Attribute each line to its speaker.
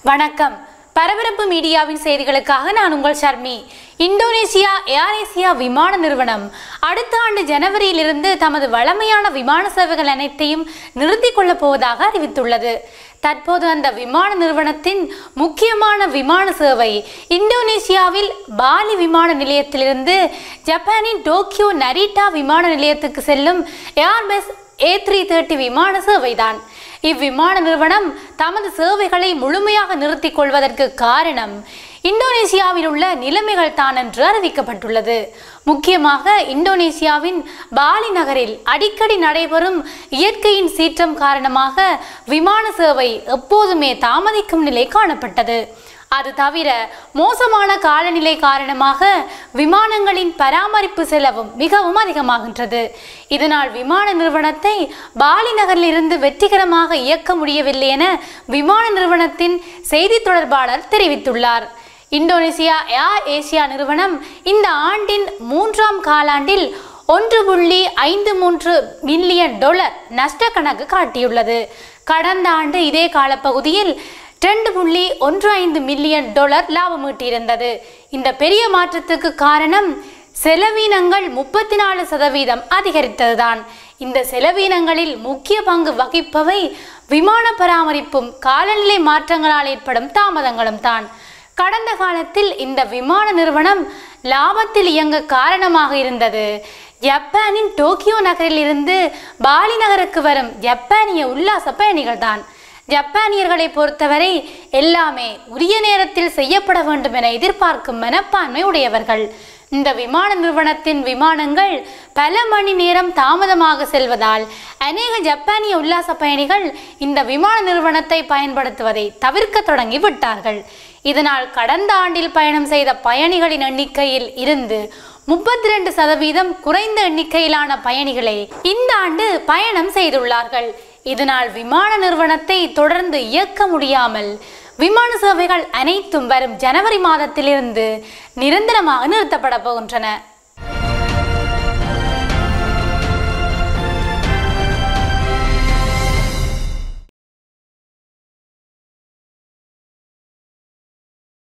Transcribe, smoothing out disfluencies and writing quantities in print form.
Speaker 1: வணக்கம். பரபரப்பு மீடியாவின் செய்திகளுக்காக நான் உங்கள் ஷர்மி. இந்தோனேசியா AirAsia விமான நிறுவனம் அடுத்த ஆண்டு ஜனவரியிலிருந்து தமது வழமையான விமான சேவைகள் அனைத்தையும் நிறுத்திக் கொள்ளப் போவதாக அறிவித்துள்ளது. தற்போது அந்த விமான நிறுவனத்தின் முக்கியமான விமான சேவை இந்தோனேசியாவில் பாலி விமான நிலையத்திலிருந்து ஜப்பானின் டோக்கியோ நரிட்டா விமான நிலையத்துக்கு செல்லும் ஏர்பஸ் A330 விமான சேவைதான். இவ்விமான நிறுவனம் தமது சேவைகளை முழுமையாக நிறுத்திக் கொள்வதற்கு காரணம் இந்தோனேசியாவில் உள்ள நிலைமைகள் தான் என்று அறிவிக்கப்பட்டுள்ளது. முக்கியமாக இந்தோனேசியாவின் பாலி நகரில் அடிக்கடி நடைபெறும் இயற்கையின் சீற்றம் காரணமாக விமான சேவை எப்போதுமே தாமதிக்கும் நிலை காணப்பட்டது. அது தவிர மோசமான காலநிலை காரணமாக விமானங்களின் பராமரிப்பு செலவும் மிகவும் அதிகமாகின்றது. இதனால் விமான நிறுவனத்தை பாலி நகரில் இருந்து வெற்றிகரமாக இயக்க முடியவில்லை என விமான நிறுவனத்தின் செய்தி தொடர்பாளர் தெரிவித்துள்ளார். இந்தோனேசியா AirAsia நிறுவனம் இந்த ஆண்டின் 3ஆம் காலாண்டில் $1.53 மில்லியன் நஷ்ட கணக்கு காட்டியுள்ளது. கடந்த ஆண்டு இதே காலப்பகுதியில் $2.15 மில்லியன் லாபம் ஈட்டியிருந்தது. இந்த பெரிய மாற்றத்துக்கு காரணம் செலவீனங்கள் 34% அதிகரித்ததுதான். இந்த செலவீனங்களில் முக்கிய பங்கு வகிப்பவை விமான பராமரிப்பும் காலநிலை மாற்றங்களால் ஏற்படும் தாமதங்களும் தான். கடந்த காலத்தில் இந்த விமான நிறுவனம் லாபத்தில் இயங்க காரணமாக இருந்தது ஜப்பானின் டோக்கியோ நகரில் இருந்து பாலி நகருக்கு வரும் ஜப்பானிய உல்லாச பயணிகள் தான். ஜப்பானியர்களை பொறுத்தவரை எல்லாமே உரிய நேரத்தில் செய்யப்பட வேண்டும் என எதிர்பார்க்கும் மனப்பான்மை உடையவர்கள். இந்த விமான நிறுவனத்தின் விமானங்கள் பல மணி நேரம் தாமதமாக செல்வதால் அநேக ஜப்பானிய உல்லாச பயணிகள் இந்த விமான நிறுவனத்தை பயன்படுத்துவதை தவிர்க்க தொடங்கி விட்டார்கள். இதனால் கடந்த ஆண்டில் பயணம் செய்த பயணிகளின் எண்ணிக்கையில் இருந்து 32% குறைந்த எண்ணிக்கையிலான பயணிகளே இந்த ஆண்டு பயணம் செய்துள்ளார்கள். இதனால் விமான நிறுவனத்தை தொடர்ந்து இயக்க முடியாமல் விமான சேவைகள் அனைத்தும் வரும் ஜனவரி மாதத்திலிருந்து நிரந்தரமாக நிறுத்தப்பட போகின்றன.